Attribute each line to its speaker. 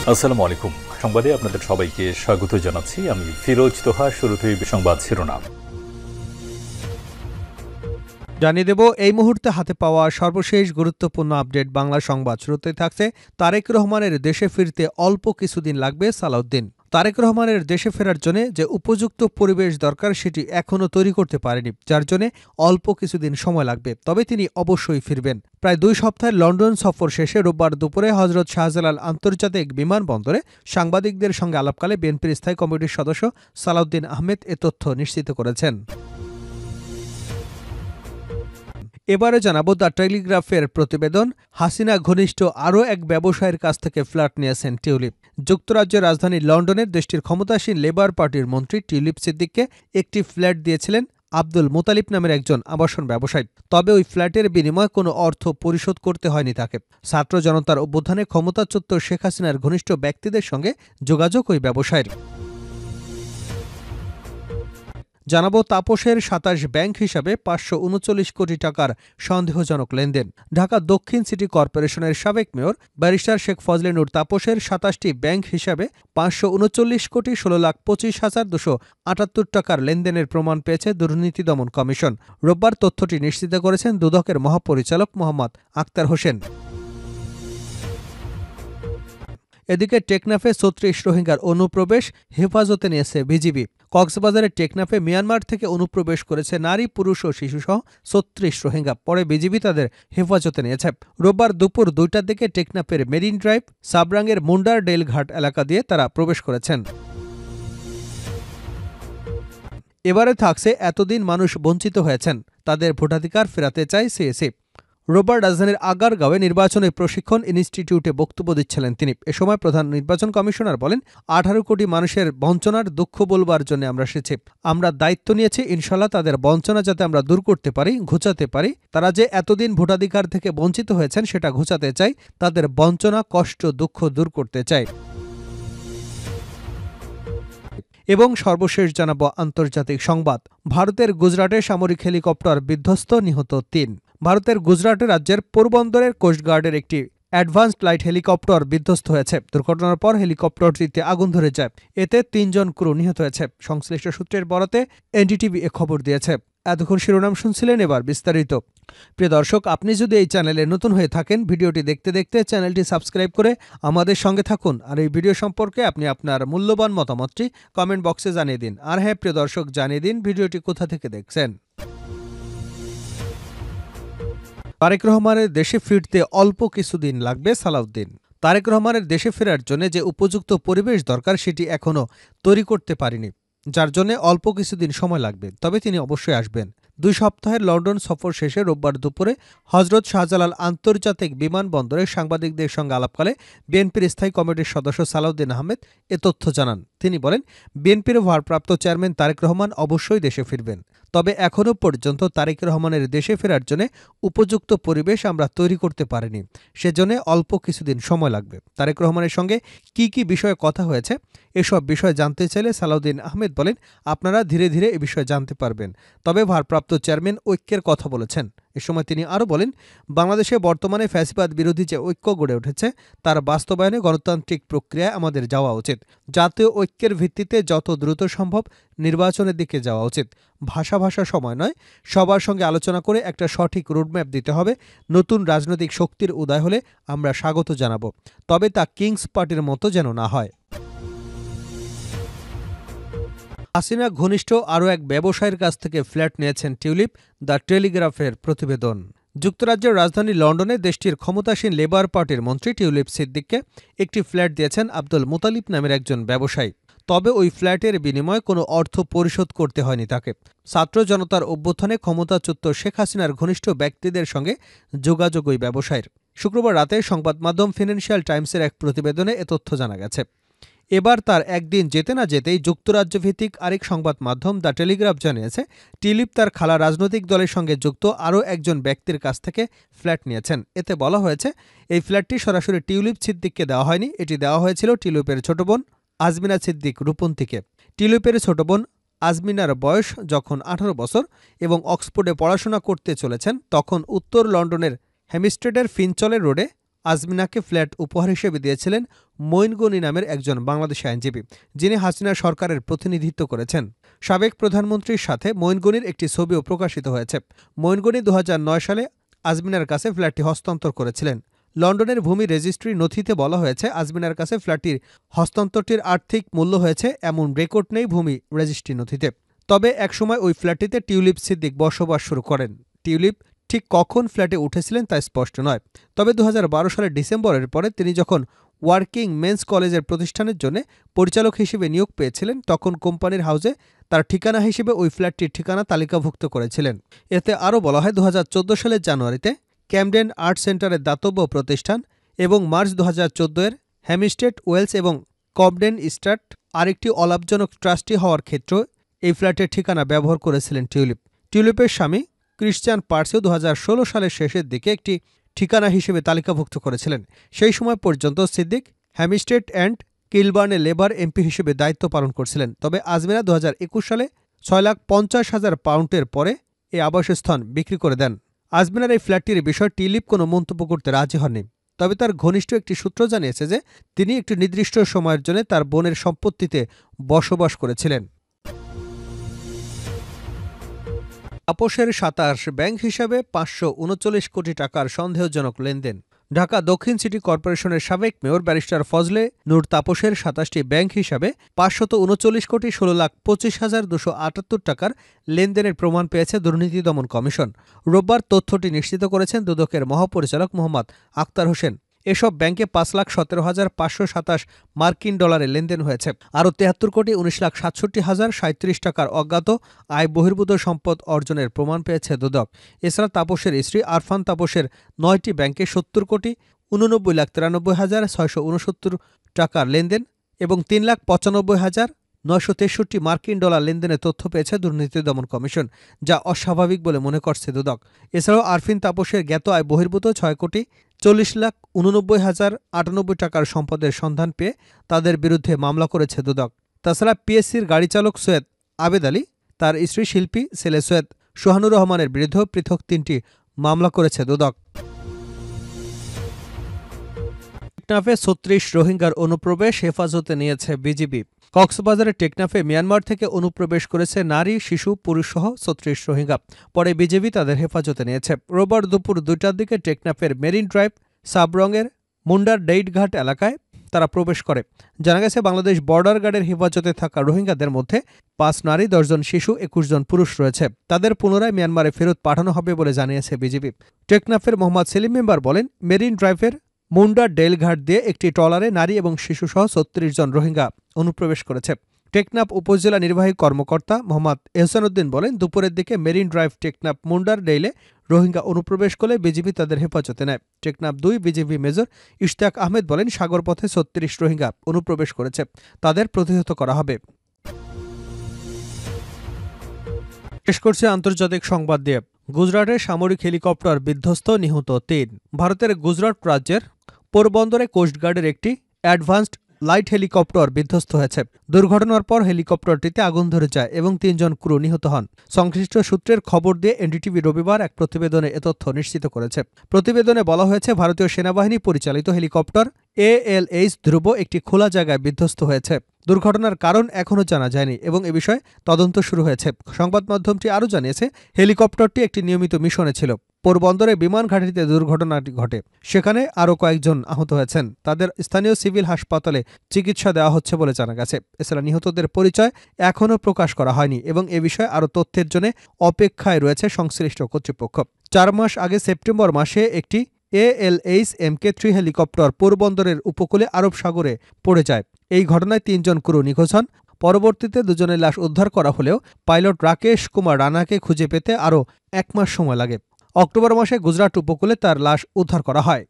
Speaker 1: আসসালামু আলাইকুম। সংবাদে আপনাদের সবাইকে স্বাগত জানাচ্ছি। আমি ফিরোজ তোহা। শুরুতেই সংবাদ শিরোনাম
Speaker 2: জানিয়ে দেব এই মুহূর্তে হাতে পাওয়া সর্বশেষ গুরুত্বপূর্ণ আপডেট বাংলা সংবাদ। শুরুতেই থাকছে তারেক রহমানের দেশে ফিরতে অল্প কিছুদিন লাগবে সালাউদ্দিন। তারেক রহমানের দেশে ফেরার জন্য যে উপযুক্ত পরিবেশ দরকার সেটি এখনও তৈরি করতে পারেনি, যার জন্য অল্প কিছুদিন সময় লাগবে। তবে তিনি অবশ্যই ফিরবেন। প্রায় 2 সপ্তাহের লন্ডন সফর শেষে রোববার দুপুরে হজরত শাহজালাল আন্তর্জাতিক বিমানবন্দরে সাংবাদিকদের সঙ্গে আলাপকালে বিএনপির স্থায়ী কমিটির সদস্য সালাউদ্দিন আহমেদ এ তথ্য নিশ্চিত করেছেন। এবারে জানাবো দ্য টেলিগ্রাফের প্রতিবেদন। হাসিনা ঘনিষ্ঠ আরও এক ব্যবসায়ীর কাছ থেকে ফ্ল্যাট নিয়েছেন টিউলিপ। যুক্তরাজ্যের রাজধানী লন্ডনের দেশটির ক্ষমতাসীন লেবার পার্টির মন্ত্রী টিউলিপ সিদ্দিককে একটি ফ্ল্যাট দিয়েছিলেন আব্দুল মোতালিব নামের একজন আবাসন ব্যবসায়ী। তবে ওই ফ্ল্যাটের বিনিময়ে কোনো অর্থ পরিশোধ করতে হয়নি তাকে। ছাত্র জনতার অভ্যুত্থানে ক্ষমতাচ্যুত শেখ হাসিনার ঘনিষ্ঠ ব্যক্তিদের সঙ্গে যোগাযোগ ওই ব্যবসায়ীর। জানাবো তাপসের ২৭ ব্যাংক হিসাবে ৫৩৯ কোটি টাকার সন্দেহজনক লেনদেন। ঢাকা দক্ষিণ সিটি কর্পোরেশনের সাবেক মেয়র ব্যারিস্টার শেখ ফজলে নূর তাপসের ২৭টি ব্যাংক হিসাবে ৫৩৯ কোটি ১৬,২৫,২৭৮ টাকার লেনদেনের প্রমাণ পেয়েছে দুর্নীতি দমন কমিশন। রোববার তথ্যটি নিশ্চিত করেছেন দুদকের মহাপরিচালক মোহাম্মদ আক্তার হোসেন। এদিকে টেকনাফে ৩৬ রোহিঙ্গার অনুপ্রবেশ হেফাজতে নিয়েছে বিজিবি। কক্সবাজারের টেকনাফে মিয়ানমার থেকে অনুপ্রবেশ করেছে নারী, পুরুষ ও শিশুসহ ৩৬ রোহিঙ্গা। পরে বিজিবি তাদের হেফাজতে নিয়েছে। রোববার দুপুর ২টার দিকে টেকনাফের মেরিন ড্রাইভ, সাবরাঙ্গের মুন্ডার ডেল ঘাট এলাকা দিয়ে তারা প্রবেশ করেছেন। এবারে থাকছে এতদিন মানুষ বঞ্চিত হয়েছেন, তাদের ভোটাধিকার ফেরাতে চায় সিএসি। রোববার রাজধানীর আগারগাঁওয়ে নির্বাচনী প্রশিক্ষণ ইনস্টিটিউটে বক্তব্য দিচ্ছিলেন তিনি। এ সময় প্রধান নির্বাচন কমিশনার বলেন, ১৮ কোটি মানুষের বঞ্চনার দুঃখ বলবার জন্য আমরা এসেছি। আমরা দায়িত্ব নিয়েছি ইনশাল্লাহ তাদের বঞ্চনা যাতে আমরা দূর করতে পারি, ঘুচাতে পারি। তারা যে এতদিন ভোটাধিকার থেকে বঞ্চিত হয়েছেন সেটা ঘুচাতে চাই, তাদের বঞ্চনা, কষ্ট, দুঃখ দূর করতে চাই। এবং সর্বশেষ জানাবো আন্তর্জাতিক সংবাদ। ভারতের গুজরাটে সামরিক হেলিকপ্টার বিধ্বস্ত, নিহত ৩। ভারতের গুজরাট রাজ্যের পোরবন্দরের কোস্টগার্ডের একটি অ্যাডভান্সড লাইট হেলিকপ্টার বিধ্বস্ত হয়েছে। দুর্ঘটনার পর হেলিকপ্টারটিতে আগুন ধরে যায়। এতে ৩ জন ক্রু নিহত হয়েছে। সংশ্লিষ্ট সূত্রের বরাতে এনডিটিভি এ খবর দিয়েছে। এতক্ষণ শিরোনাম শুনছিলেন, এবার বিস্তারিত। প্রিয় দর্শক, আপনি যদি এই চ্যানেলে নতুন হয়ে থাকেন, ভিডিওটি দেখতে দেখতে চ্যানেলটি সাবস্ক্রাইব করে আমাদের সঙ্গে থাকুন। আর এই ভিডিও সম্পর্কে আপনি আপনার মূল্যবান মতামতটি কমেন্ট বক্সে জানিয়ে দিন। আর হ্যাঁ প্রিয় দর্শক, জানিয়ে দিন ভিডিওটি কোথা থেকে দেখছেন। তারেক রহমানের দেশে ফিরতে অল্প কিছুদিন লাগবে সালাউদ্দিন। তারেক রহমানের দেশে ফেরার জন্য যে উপযুক্ত পরিবেশ দরকার সেটি এখনও তৈরি করতে পারেনি, যার জন্য অল্প কিছুদিন সময় লাগবে। তবে তিনি অবশ্যই আসবেন। 2 সপ্তাহের লন্ডন সফর শেষে রোববার দুপুরে হজরত শাহজালাল আন্তর্জাতিক বিমানবন্দরে সাংবাদিকদের সঙ্গে আলাপকালে বিএনপির স্থায়ী কমিটির সদস্য সালাউদ্দিন আহমেদ এ তথ্য জানান। তিনি বলেন, বিএনপির ভারপ্রাপ্ত চেয়ারম্যান তারেক রহমান অবশ্যই দেশে ফিরবেন। তবে এখনও পর্যন্ত তারেক রহমানের দেশে ফেরার জন্য উপযুক্ত পরিবেশ আমরা তৈরি করতে পারিনি, সেজন্য অল্প কিছুদিন সময় লাগবে। তারেক রহমানের সঙ্গে কি কি বিষয়ে কথা হয়েছে, এসব বিষয় জানতে চাইলে সালাউদ্দিন আহমেদ বলেন, আপনারা ধীরে ধীরে এ বিষয়ে জানতে পারবেন। তবে ভারপ্রাপ্ত চেয়ারম্যান ঐক্যের কথা বলেছেন। এ সময় তিনি আরও বলেন, বাংলাদেশে বর্তমানে ফ্যাসিবাদ বিরোধী যে ঐক্য গড়ে উঠেছে তার বাস্তবায়নে গণতান্ত্রিক প্রক্রিয়ায় আমাদের যাওয়া উচিত। জাতীয় ঐক্যের ভিত্তিতে যত দ্রুত সম্ভব নির্বাচনের দিকে যাওয়া উচিত। ভাষা সময় নয়, সবার সঙ্গে আলোচনা করে একটা সঠিক রোডম্যাপ দিতে হবে। নতুন রাজনৈতিক শক্তির উদয় হলে আমরা স্বাগত জানাব, তবে তা কিংস পার্টির মতো যেন না হয়। হাসিনা ঘনিষ্ঠ আরও এক ব্যবসায়ীর কাছ থেকে ফ্ল্যাট নিয়েছেন টিউলিপ। দ্য টেলিগ্রাফের প্রতিবেদন। যুক্তরাজ্যের রাজধানী লন্ডনে দেশটির ক্ষমতাসীন লেবার পার্টির মন্ত্রী টিউলিপ সিদ্দিককে একটি ফ্ল্যাট দিয়েছেন আব্দুল মোতালিব নামের একজন ব্যবসায়ী। তবে ওই ফ্ল্যাটের বিনিময়ে কোনো অর্থ পরিশোধ করতে হয়নি তাকে। ছাত্র জনতার অভ্যুত্থানে ক্ষমতাচ্যুত শেখ হাসিনার ঘনিষ্ঠ ব্যক্তিদের সঙ্গে যোগাযোগ ওই ব্যবসায়ীর। শুক্রবার রাতে সংবাদ মাধ্যম ফিনান্সিয়াল টাইমসের এক প্রতিবেদনে এ তথ্য জানা গেছে। এবার তার একদিন যেতে না যেতেই যুক্তরাজ্যভিত্তিক আরেক সংবাদ মাধ্যম দ্য টেলিগ্রাফ জানিয়েছে, টিউলিপ তার খালা রাজনৈতিক দলের সঙ্গে যুক্ত আরও একজন ব্যক্তির কাছ থেকে ফ্ল্যাট নিয়েছেন। এতে বলা হয়েছে, এই ফ্ল্যাটটি সরাসরি টিউলিপ সিদ্দিককে দেওয়া হয়নি, এটি দেওয়া হয়েছিল টিউলিপের ছোট বোন আজমিনা সিদ্দিক রূপন্তীকে। টিউলিপের ছোট বোন আজমিনার বয়স যখন 18 বছর এবং অক্সফোর্ডে পড়াশোনা করতে চলেছেন, তখন উত্তর লন্ডনের হ্যামিস্টেডের ফিনচলে রোডে আজমিনাকে ফ্ল্যাট উপহার হিসেবে দিয়েছিলেন মঈন গনি নামের একজন বাংলাদেশি আইনজীবী, যিনি হাসিনা সরকারের প্রতিনিধিত্ব করেছেন। সাবেক প্রধানমন্ত্রীর সাথে মঈন গনির একটি ছবিও প্রকাশিত হয়েছে। মঈন গনি 2009 সালে আজমিনার কাছে ফ্ল্যাটটি হস্তান্তর করেছিলেন। লন্ডনের ভূমি রেজিস্ট্রি নথিতে বলা হয়েছে, আজমিনার কাছে ফ্ল্যাটটির হস্তান্তরটির আর্থিক মূল্য হয়েছে এমন রেকর্ড নেই ভূমি রেজিস্ট্রি নথিতে। তবে একসময় ওই ফ্ল্যাটটিতে টিউলিপ সিদ্দিক বসবাস শুরু করেন। টিউলিপ ঠিক কখন ফ্ল্যাটে উঠেছিলেন তা স্পষ্ট নয়। তবে 2012 সালের ডিসেম্বরের পরে তিনি যখন ওয়ার্কিং মেন্স কলেজের প্রতিষ্ঠানের জন্য পরিচালক হিসেবে নিয়োগ পেয়েছিলেন, তখন কোম্পানির হাউসে তার ঠিকানা হিসেবে ওই ফ্ল্যাটটির ঠিকানা তালিকাভুক্ত করেছিলেন। এতে আরও বলা হয়, 2014 সালের জানুয়ারিতে ক্যামডেন আর্ট সেন্টারের দাতব্য প্রতিষ্ঠান এবং মার্চ 2014 হ্যামিস্টেড ওয়েলস এবং কবডেন স্টার্ট আরেকটি অলাভজনক ট্রাস্টি হওয়ার ক্ষেত্রে এই ফ্ল্যাটের ঠিকানা ব্যবহার করেছিলেন টিউলিপ। টিউলিপের স্বামী ক্রিশ্চিয়ান পার্সিও 2016 সালের শেষের দিকে একটি ঠিকানা হিসেবে তালিকাভুক্ত করেছিলেন। সেই সময় পর্যন্ত সিদ্দিক হ্যামিস্টেড অ্যান্ড কিলবার্নে লেবার এমপি হিসেবে দায়িত্ব পালন করছিলেন। তবে আজমিরা 2021 সালে 6,50,000 পাউন্ডের পরে এই আবাসস্থল বিক্রি করে দেন। আজমিনার এই ফ্ল্যাটটির বিষয়ে টিউলিপ কোনো মন্তব্য করতে রাজি হননি। তবে তার ঘনিষ্ঠ একটি সূত্র জানিয়েছে যে তিনি একটি নির্দিষ্ট সময়ের জন্য তার বোনের সম্পত্তিতে বসবাস করেছিলেন। তাপসের 27 ব্যাংক হিসাবে 539 কোটি টাকার সন্দেহজনক লেনদেন। ঢাকা দক্ষিণ সিটি কর্পোরেশনের সাবেক mayor barrister Fazle Noor তাপসের 27টি bank হিসাবে 539 কোটি 16,25,278 টাকার লেনদেনের প্রমাণ পেয়েছে দুর্নীতি দমন কমিশন। রোববার তথ্যটি নিশ্চিত করেছেন দুদকের মহাপরিচালক মোহাম্মদ আক্তার হোসেন। এসব ব্যাংকে 5,17,527 মার্কিন ডলারের লেনদেন হয়েছে। আরও 73 কোটি 19,67,037 টাকার অজ্ঞাত আয় বহির্ভূত সম্পদ অর্জনের প্রমাণ পেয়েছে দুদক। এছাড়া তাপসের স্ত্রী আরফান তাপসের 9টি ব্যাংকে 70 কোটি 89,93,669 টাকার লেনদেন এবং 3,95,963 মার্কিন ডলার লেনদেনের তথ্য পেয়েছে দুর্নীতি দমন কমিশন, যা অস্বাভাবিক বলে মনে করছে দুদক। এছাড়াও আরফিন তাপসের জ্ঞাত আয় বহির্ভূত 6 কোটি 40,89,098 টাকার সম্পদের সন্ধান পেয়ে তাদের বিরুদ্ধে মামলা করেছে দুদক। তাছাড়া পিএসসির গাড়ি চালক সৈয়দ আবেদ আলী, তার স্ত্রী শিল্পী ছেলে সৈয়দ সোহানুর রহমানের বিরুদ্ধেও পৃথক 3টি মামলা করেছে দুদক। টেকনাফে 36 রোহিঙ্গার অনুপ্রবেশ হেফাজতে নিয়েছে বিজিবি। কক্সবাজারের টেকনাফে মিয়ানমার থেকে অনুপ্রবেশ করেছে নারী, শিশু, পুরুষসহ 36 রোহিঙ্গা। পরে বিজিবি তাদের হেফাজতে নিয়েছে। রোববার দুপুর 2টার দিকে টেকনাফের মেরিন ড্রাইভ সাবরঙের মুন্ডার ডেইটঘাট এলাকায় তারা প্রবেশ করে। জানা গেছে, বাংলাদেশ বর্ডার গার্ডের হেফাজতে থাকা রোহিঙ্গাদের মধ্যে 5 নারী, 10 জন শিশু, 21 জন পুরুষ রয়েছে। তাদের পুনরায় মিয়ানমারে ফেরত পাঠানো হবে বলে জানিয়েছে বিজিবি। টেকনাফের মোহাম্মদ সেলিম মেম্বার বলেন, মেরিন ড্রাইভের মুন্ডার ডেইলঘাট দিয়ে একটি ট্রলারে নারী এবং শিশুসহ 36 জন রোহিঙ্গা অনুপ্রবেশ করেছে। টেকনাফ উপজেলা নির্বাহী কর্মকর্তা মোহাম্মদ এহসানুদ্দিন বলেন, দুপুরের দিকে মেরিন ড্রাইভ টেকনাফ মুন্ডার ডেইলে রোহিঙ্গা অনুপ্রবেশ করলে বিজিবি তাদের হেফাজতে নেয়। টেকনাফ 2 বিজিবি মেজর ইশতিয়াক আহমেদ বলেন, সাগরপথে 36 রোহিঙ্গা অনুপ্রবেশ করেছে, তাদের প্রতিহত করা হবে। শেষ করছে আন্তর্জাতিক সংবাদ দিয়ে। গুজরাটে সামরিক হেলিকপ্টার বিধ্বস্ত, নিহত 3। ভারতের গুজরাট রাজ্যের পোরবন্দরে কোস্টগার্ডের একটি অ্যাডভান্সড লাইট হেলিকপ্টার বিধ্বস্ত হয়েছে। দুর্ঘটনার পর হেলিকপ্টারটিতে আগুন ধরে যায় এবং 3 জন ক্রু নিহত হন। সংশ্লিষ্ট সূত্রের খবর দিয়ে এনডিটিভি রবিবার এক প্রতিবেদনে এ তথ্য নিশ্চিত করেছে। প্রতিবেদনে বলা হয়েছে, ভারতীয় সেনাবাহিনী পরিচালিত হেলিকপ্টার ALH ধ্রুব একটি খোলা জায়গায় বিধ্বস্ত হয়েছে। দুর্ঘটনার কারণ এখনও জানা যায়নি এবং এ বিষয়ে তদন্ত শুরু হয়েছে। সংবাদ মাধ্যমটি আরও জানিয়েছে, হেলিকপ্টারটি একটি নিয়মিত মিশনে ছিল। পোরবন্দরে বিমান ঘাঁটিতে দুর্ঘটনাটি ঘটে। সেখানে আরও কয়েকজন আহত হয়েছেন। তাদের স্থানীয় সিভিল হাসপাতালে চিকিৎসা দেওয়া হচ্ছে বলে জানা গেছে। এছাড়া নিহতদের পরিচয় এখনও প্রকাশ করা হয়নি এবং এ বিষয়ে আরও তথ্যের জন্য অপেক্ষায় রয়েছে সংশ্লিষ্ট কর্তৃপক্ষ। 4 মাস আগে সেপ্টেম্বর মাসে একটি ALH Mk3 হেলিকপ্টার পোরবন্দরের উপকূলে আরব সাগরে পড়ে যায়। এই ঘটনায় 3 জন ক্রু নিখোঁজ হন। পরবর্তীতে 2 জনের লাশ উদ্ধার করা হলেও পাইলট রাকেশ কুমার রানাকে খুঁজে পেতে আরও 1 মাস সময় লাগে। অক্টোবর মাসে গুজরাট উপকূলে তার লাশ উদ্ধার করা হয়।